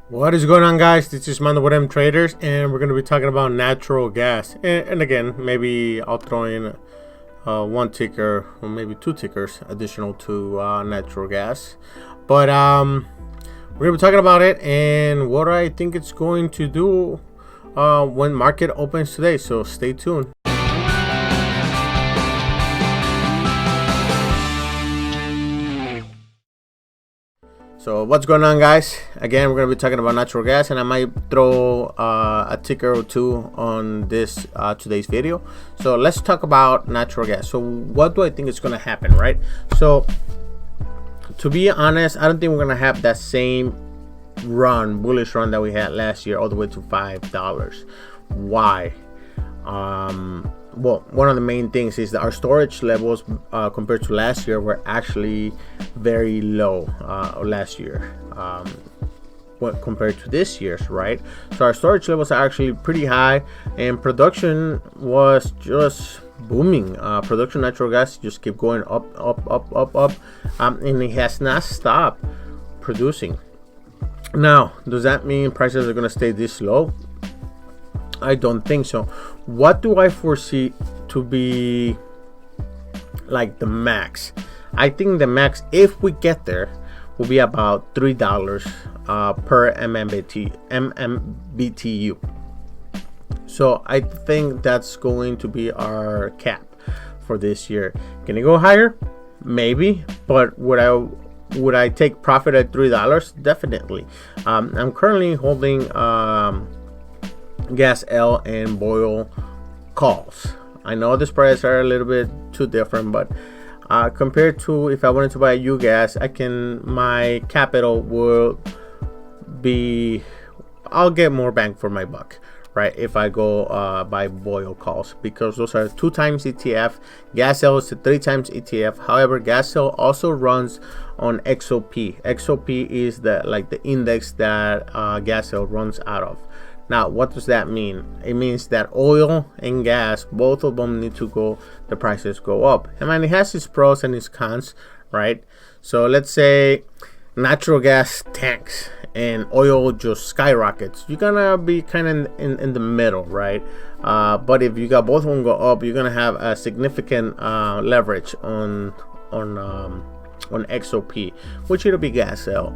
What is going on, guys? This is Mando with M Traders, and we're going to be talking about natural gas. And again, maybe I'll throw in one ticker or maybe two tickers additional to natural gas. But we're going to be talking about it and what I think it's going to do when market opens today. So stay tuned. So what's going on, guys? Again, we're going to be talking about natural gas, and I might throw a ticker or two on this today's video. So let's talk about natural gas. So what do I think is going to happen, right? So to be honest, I don't think we're going to have that same bullish run that we had last year all the way to $5. Why? Well, one of the main things is that our storage levels compared to last year were actually very low last year compared to this year's, right? So our storage levels are actually pretty high, and production was just booming. Production natural gas just kept going up, and it has not stopped producing. Now, does that mean prices are going to stay this low? I don't think so. What do I foresee to be like the max? I think the max, if we get there, will be about $3 per MMBTU. So I think that's going to be our cap for this year. Can it go higher? Maybe, but would I take profit at $3? Definitely. I'm currently holding gas L and boil calls. I know the spreads are a little bit too different, but compared to if I wanted to buy UGAZ, my capital will be, I'll get more bang for my buck, right? If I go buy boil calls, because those are 2 times ETF. Gas L is a 3 times ETF. However, gas L also runs on XOP. XOP is the index that gas L runs out of. Now, what does that mean? It means that oil and gas, both of them need to go, the prices go up. I mean, it has its pros and its cons, right? So let's say natural gas tanks and oil just skyrockets. You're gonna be kind of in the middle, right? But if you got both of them go up, you're gonna have a significant leverage on XOP, which it'll be gas L.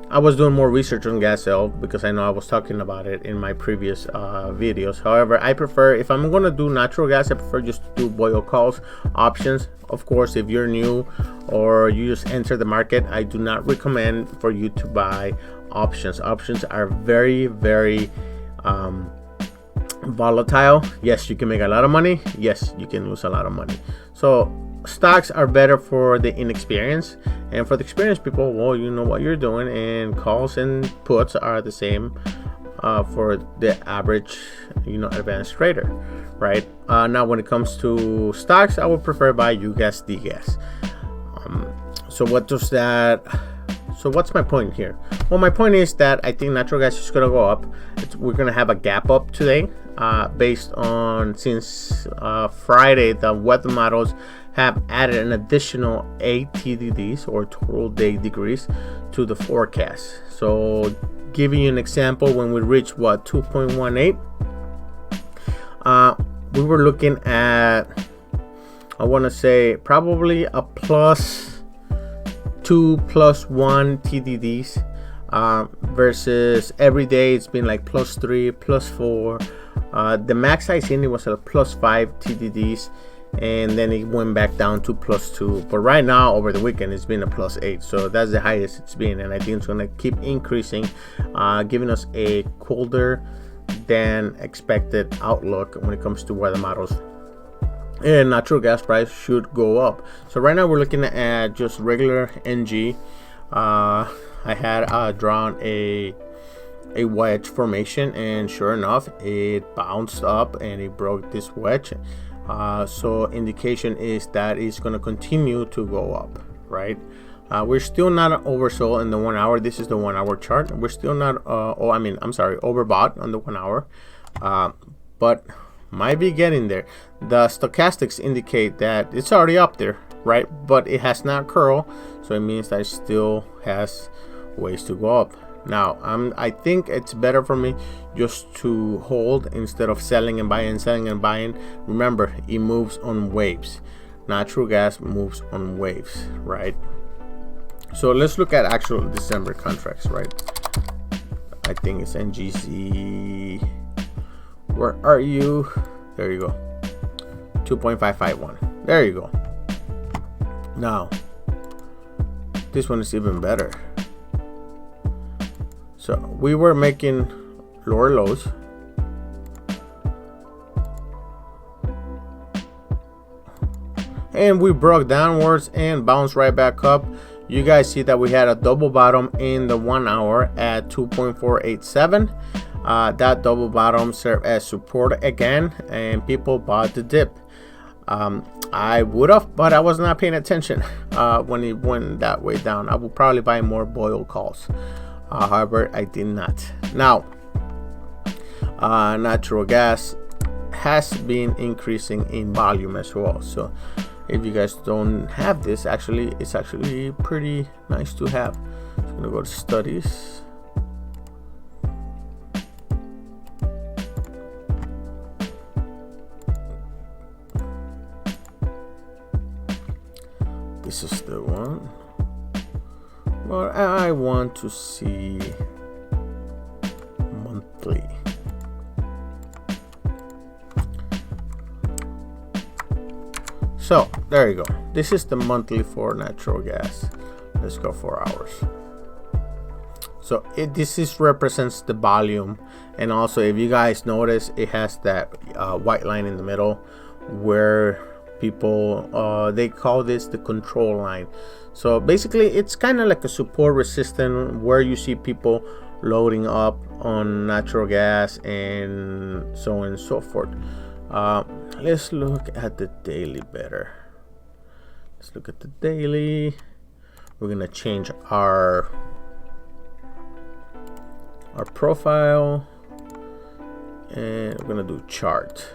I was doing more research on gas L because I know I was talking about it in my previous videos. However, I prefer, if I'm going to do natural gas, I prefer just to do boil calls options. Of course, if you're new or you just enter the market, I do not recommend for you to buy options. Options are very, very volatile. Yes, you can make a lot of money. Yes, you can lose a lot of money. So stocks are better for the inexperienced, and for the experienced people, well, you know what you're doing, and calls and puts are the same for the average, advanced trader, right? Now, when it comes to stocks, I would prefer buy UGAZ DGAS. So what's my point here? Well, my point is that I think natural gas is going to go up. We're going to have a gap up today based on, since Friday, the weather models have added an additional 8 TDDs or total day degrees to the forecast. So giving you an example, when we reached 2.18, we were looking at, I want to say, probably a +2 +1 TDDs versus every day it's been like +3 +4. The max I seen it was a +5 TDDs, and then it went back down to +2. But right now, over the weekend, it's been a +8. So that's the highest it's been, and I think it's going to keep increasing, giving us a colder than expected outlook when it comes to weather models. And natural gas price should go up. So right now we're looking at just regular NG. I had drawn a wedge formation, and sure enough, it bounced up and it broke this wedge. So indication is that it's going to continue to go up, right? We're still not oversold in the 1 hour. This is the 1 hour chart. We're still not overbought on the 1 hour, but might be getting there. The stochastics indicate that it's already up there, right? But it has not curled, so it means that it still has ways to go up, Now I think it's better for me just to hold instead of selling and buying, selling and buying. Remember, it moves on waves. Natural gas moves on waves, right? So let's look at actual December contracts, right? I think it's NGC. Where are you? There you go. 2.551. There you go. Now this one is even better. So we were making lower lows, and we broke downwards and bounced right back up. You guys see that we had a double bottom in the 1 hour at 2.487. That double bottom served as support again, and people bought the dip. I would have, but I was not paying attention when it went that way down. I would probably buy more boil calls. However, I did not. Now, natural gas has been increasing in volume as well. So if you guys don't have this, it's actually pretty nice to have. So I'm gonna go to studies. This is the one. Well, I want to see monthly. So there you go. This is the monthly for natural gas. Let's go 4 hours. So this represents the volume, and also if you guys notice, it has that white line in the middle where people they call this the control line. So basically it's kind of like a support resistance where you see people loading up on natural gas and so on and so forth. Let's look at the daily better. Let's look at the daily. We're gonna change our profile, and we're gonna do chart.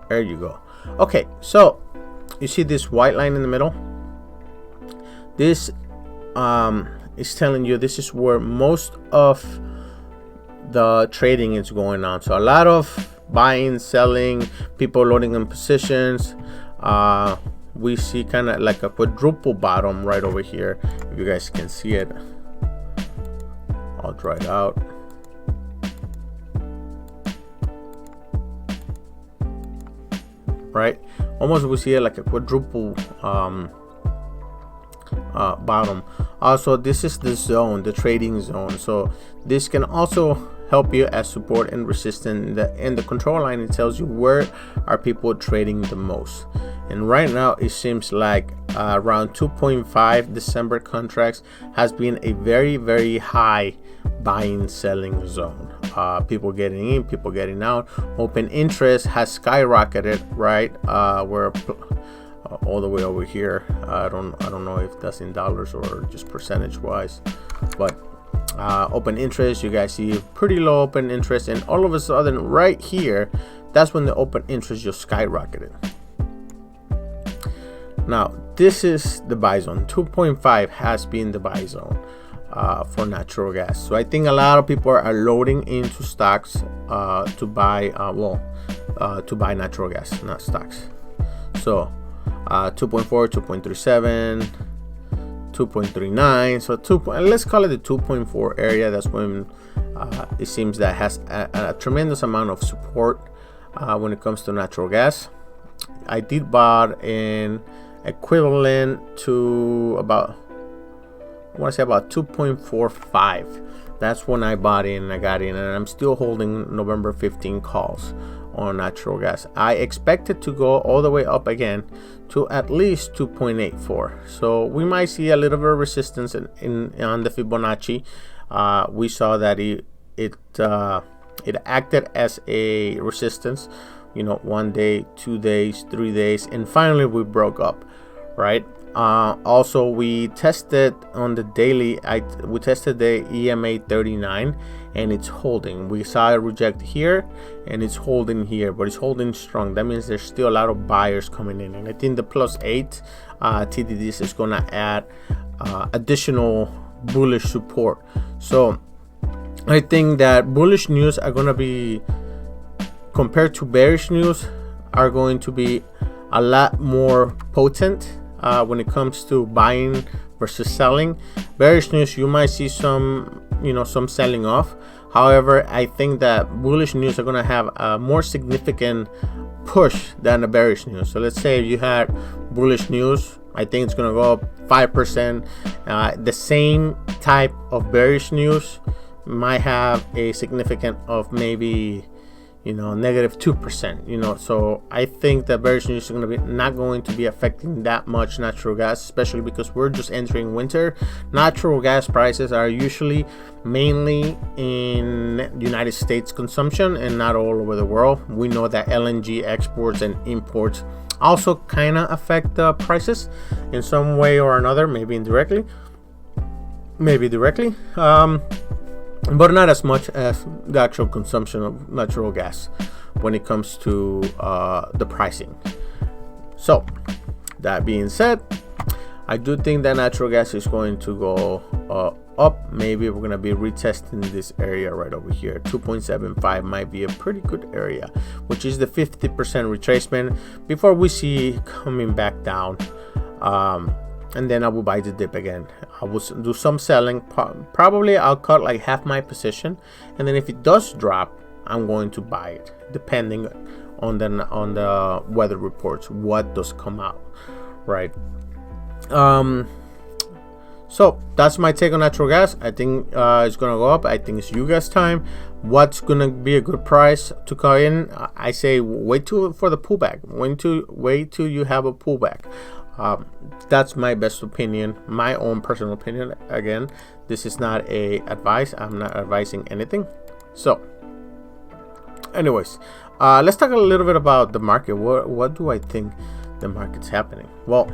There you go. Okay, so you see this white line in the middle? This is telling you this is where most of the trading is going on. So a lot of buying, selling, people loading in positions. We see kind of like a quadruple bottom right over here. If you guys can see it, I'll draw it out. Right, almost we see it like a quadruple bottom. Also, this is the zone, the trading zone. So this can also help you as support and resistance. In the control line, it tells you where are people trading the most. And right now, it seems like around 2.5 December contracts has been a very, very high buying selling zone. People getting in, people getting out. Open interest has skyrocketed, right? We're all the way over here. I don't know if that's in dollars or just percentage wise, but open interest, you guys see pretty low open interest, and all of a sudden right here, that's when the open interest just skyrocketed. Now this is the buy zone. 2.5 has been the buy zone for natural gas. So I think a lot of people are loading into stocks to buy to buy natural gas, not stocks. So 2.4, 2.37, 2.39. So let's call it the 2.4 area. That's when it seems that has a tremendous amount of support when it comes to natural gas. I did buy in equivalent to about, I want to say about 2.45. That's when I bought in, I got in, and I'm still holding November 15 calls on natural gas. I expect it to go all the way up again to at least 2.84. So we might see a little bit of resistance on the Fibonacci. We saw that it acted as a resistance, 1 day, 2 days, 3 days, and finally we broke up, right? Also, we tested on the daily. We tested the EMA 39, and it's holding. We saw it reject here, and it's holding here, but it's holding strong. That means there's still a lot of buyers coming in, and I think the +8 TDDs is gonna add additional bullish support. So I think that bullish news are going to be, compared to bearish news, are going to be a lot more potent when it comes to buying versus selling. Bearish news, you might see some selling off. However, I think that bullish news are going to have a more significant push than the bearish news. So let's say you had bullish news, I think it's going to go up 5%. The same type of bearish news might have a significant of maybe negative 2%. So I think that bearish news is going to be not going to be affecting that much natural gas, especially because we're just entering winter. Natural gas prices are usually mainly in the United States consumption and not all over the world. We know that LNG exports and imports also kind of affect the prices in some way or another, maybe indirectly, maybe directly. But not as much as the actual consumption of natural gas when it comes to the pricing. So that being said, I do think that natural gas is going to go up. Maybe we're going to be retesting this area right over here. 2.75 might be a pretty good area, which is the 50% retracement before we see coming back down. And then I will buy the dip again. I will do some selling. Probably I'll cut like half my position, and then if it does drop, I'm going to buy it, depending on the weather reports, what does come out, right? So that's my take on natural gas. I think it's gonna go up. I think it's UGAZ time. What's gonna be a good price to come in? I say wait for the pullback. Wait till you have a pullback. That's my best opinion, my own personal opinion. Again, this is not a advice. I'm not advising anything. So anyways, let's talk a little bit about the market. What do I think the market's happening? Well,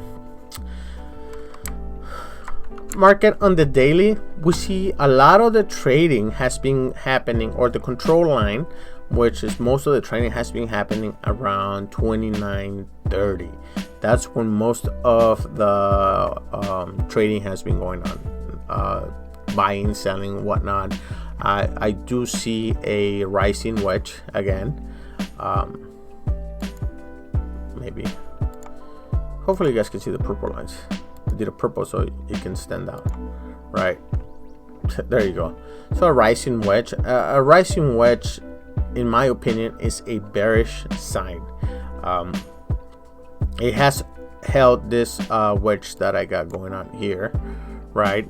market on the daily, we see a lot of the trading has been happening, or the control line, which is most of the trading, has been happening around 29.30. That's when most of the trading has been going on, buying, selling, whatnot. I do see a rising wedge again. Maybe, hopefully you guys can see the purple lines. I did a purple so it can stand out, right? There you go. So a rising wedge, in my opinion, is a bearish sign. It has held this wedge that I got going on here, right?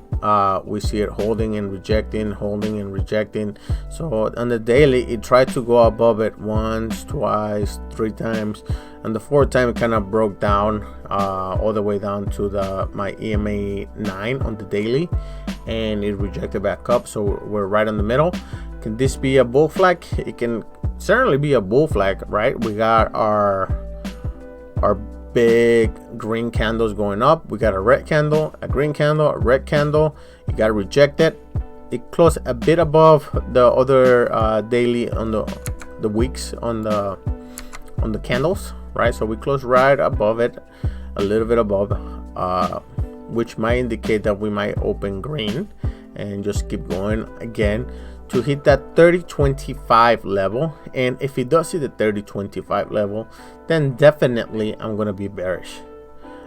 We see it holding and rejecting, holding and rejecting. So on the daily, it tried to go above it once, twice, 3 times, and the 4th time it kind of broke down all the way down to my EMA 9 on the daily, and it rejected back up. So we're right in the middle. Can this be a bull flag? It can certainly be a bull flag, right? We got our big green candles going up. We got a red candle, a green candle, a red candle. You got to reject it. It closed a bit above the other daily on the weeks on the candles, right? So we closed right above it, a little bit above, which might indicate that we might open green and just keep going again to hit that 30.25 level. And if it does hit the 30.25 level, then definitely I'm going to be bearish.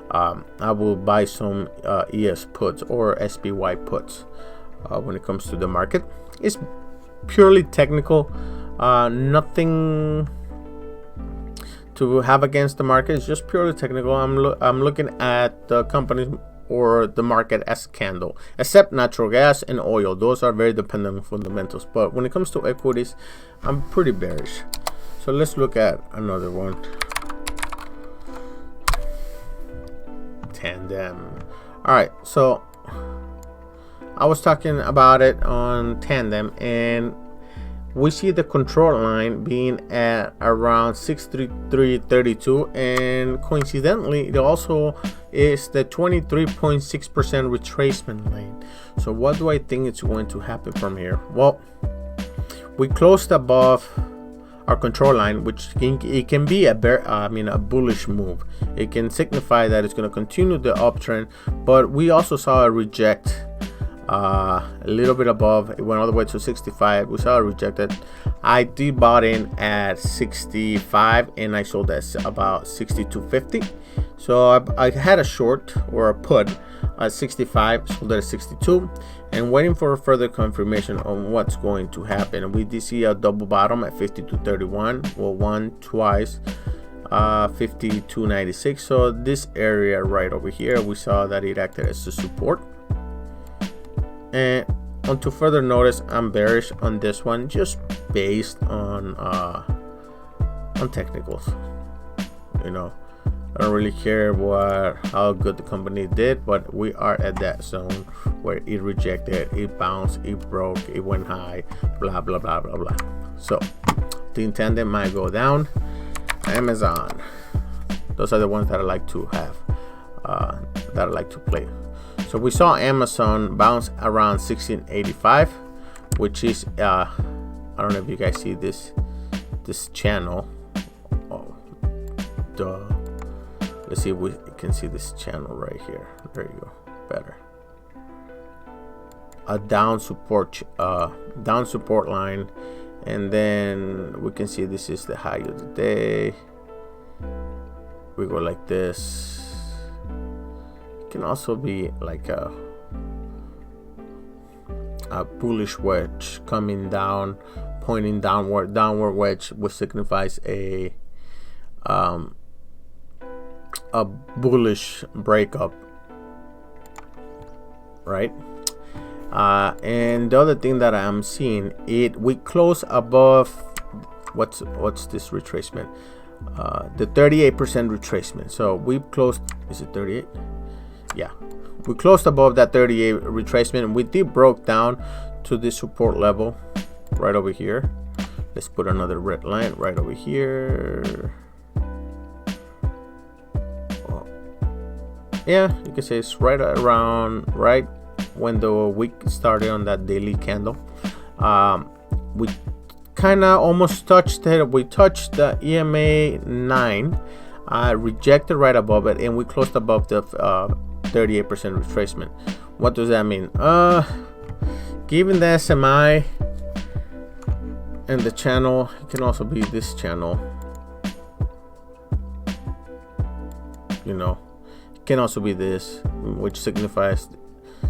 I will buy some ES puts or SPY puts when it comes to the market. It's purely technical, nothing to have against the market. It's just purely technical. I'm looking at the companies or the market as a candle, except natural gas and oil. Those are very dependent on fundamentals. But when it comes to equities, I'm pretty bearish. So let's look at another one. Tandem. All right, so I was talking about it on Tandem, and we see the control line being at around 633.32, and coincidentally it also is the 23.6% retracement line. So what do I think is going to happen from here? Well, we closed above our control line, which it can be a bullish move. It can signify that it's going to continue the uptrend, but we also saw a reject a little bit above. It went all the way to 65. We saw it rejected. I did bought in at 65 and I sold at about 62.50. So I had a short or a put at 65, sold at 62, and waiting for further confirmation on what's going to happen. We did see a double bottom at 52.31. Well, one, twice, 52.96. So this area right over here, we saw that it acted as a support. And onto further notice, I'm bearish on this one just based on technicals. You know, I don't really care how good the company did, but we are at that zone where it rejected, it bounced, it broke, it went high, blah blah blah blah blah. So the intended might go down. Amazon, those are the ones that I like to have, that I like to play. So we saw Amazon bounce around 1685, which is I don't know if you guys see this channel. Oh, duh. Let's see if we can see this channel right here. There you go, better. A down support line, and then we can see this is the high of the day. We go like this. It can also be like a bullish wedge coming down, pointing downward wedge, which signifies a bullish breakup, right? And the other thing that I'm seeing, we close above what's this retracement, the 38% retracement. So we closed, is it 38? Yeah, we closed above that 38 retracement, and we did broke down to this support level right over here. Let's put another red line right over here. Yeah, you can say it's right when the week started on that daily candle. We kind of almost touched it. We touched the EMA 9, rejected right above it, and we closed above the 38% retracement. What does that mean? Given the SMI and the channel, it can also be this channel, you know. Can also be this, which signifies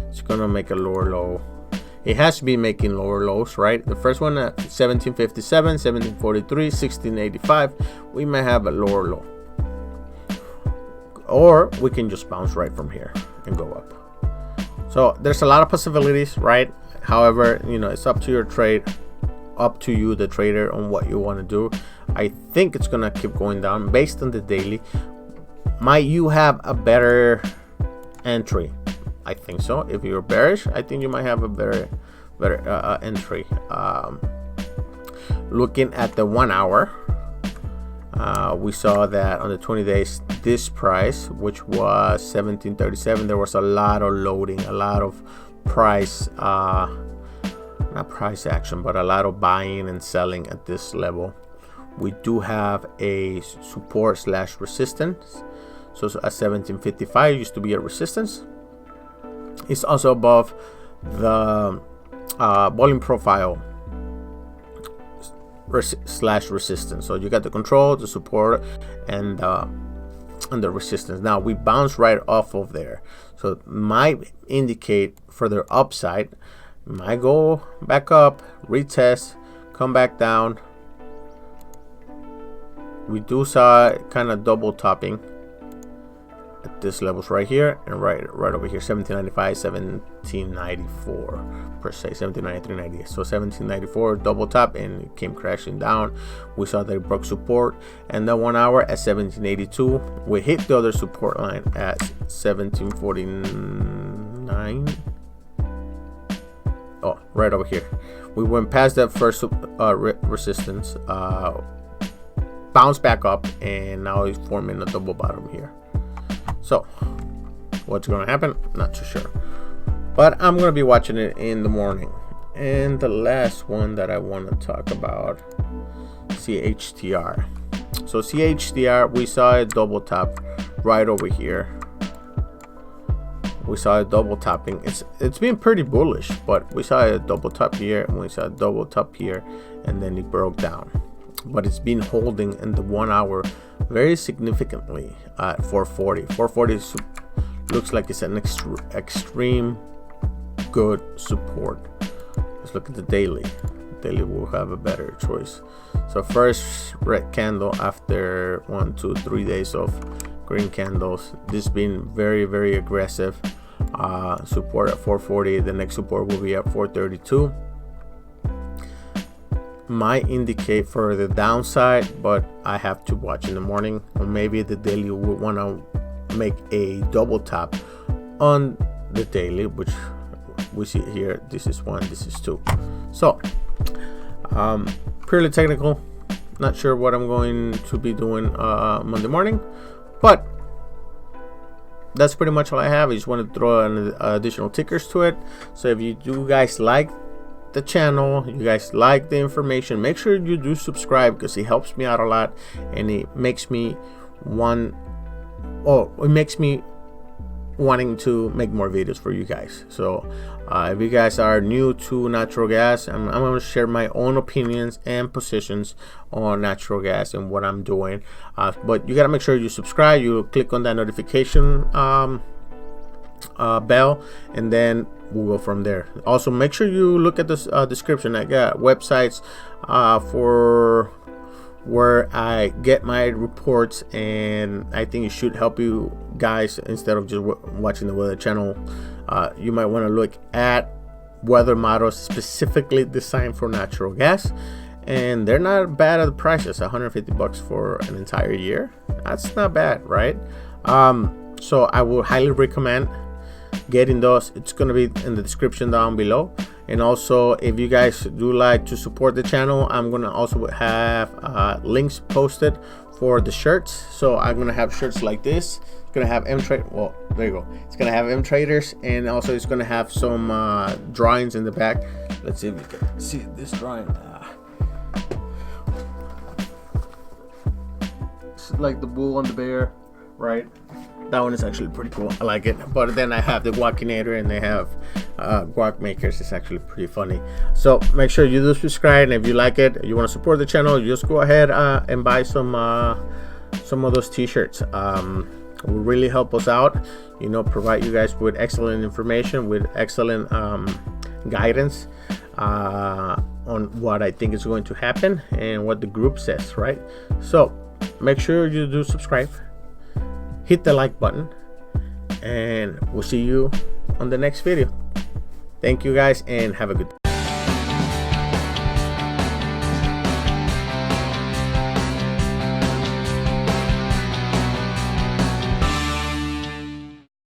it's gonna make a lower low. It has to be making lower lows, right? The first one at 1757, 1743, 1685, we may have a lower low, or we can just bounce right from here and go up. So there's a lot of possibilities, right? However, you know, it's up to your trade, up to you, the trader, on what you want to do. I think it's gonna keep going down based on the daily. Might you have a better entry? I think so. If you're bearish, I think you might have a better entry. Looking at the 1 hour, we saw that on the 20 days, this price, which was 1737, there was a lot of loading, a lot of price, not price action, but a lot of buying and selling at this level. We do have a support / resistance. So at 1755 used to be a resistance. It's also above the volume profile / resistance. So you got the control, the support, and the resistance. Now we bounce right off of there, so it might indicate further upside. Might go back up, retest, come back down. We do saw kind of double topping at this levels right here and right over here, 1795, 1794 per se, 1793, 98. So 1794 double top and it came crashing down. We saw that it broke support, and the 1 hour at 1782. We hit the other support line at 1749. Oh, right over here. We went past that first resistance, bounced back up, and now it's forming a double bottom here. So what's going to happen? Not too sure, but I'm going to be watching it in the morning. And the last one that I want to talk about, CHTR. So CHTR, we saw a double top right over here. we saw a double topping. It's been pretty bullish, but we saw a double top here and we saw a double top here, and then it broke down. But it's been holding in the 1 hour very significantly at 440. 440 looks like it's an extreme good support. Let's look at the daily. Daily will have a better choice. So first red candle after 1, 2, 3 days of green candles. This been very aggressive. Support at 440. The next support will be at 432. Might indicate for the downside, but I have to watch in the morning, or maybe the daily will want to make a double top on the daily, which we see here. This is 1, this is 2. So purely technical, not sure what I'm going to be doing Monday morning, but that's pretty much all I have. I just want to throw an additional tickers to it. So if you do guys like the channel, you guys like the information, make sure you do subscribe, because it helps me out a lot, and it makes me wanting to make more videos for you guys. So if you guys are new to natural gas, I'm going to share my own opinions and positions on natural gas and what I'm doing, but you got to make sure you subscribe, you click on that notification bell, and then we'll go from there. Also, make sure you look at this description. I got websites for where I get my reports, and I think it should help you guys instead of just watching the weather channel. You might want to look at weather models specifically designed for natural gas, and they're not bad at the prices. $150 for an entire year, that's not bad, right? So I will highly recommend getting those. It's going to be in the description down below. And also, if you guys do like to support the channel, I'm going to also have links posted for the shirts. So I'm going to have shirts like this. It's going to have well, there you go. It's going to have M traders, and also it's going to have some drawings in the back. Let's see if you can see this drawing. It's like the bull and the bear, right? That one is actually pretty cool. I like it. But then I have the Guacinator, and they have guac makers. It's actually pretty funny. So make sure you do subscribe, and if you like it, you want to support the channel, just go ahead and buy some of those t-shirts. It will really help us out, you know, provide you guys with excellent information, with excellent guidance on what I think is going to happen and what the group says, right? So make sure you do subscribe, hit the like button, and we'll see you on the next video. Thank you guys, and have a good day.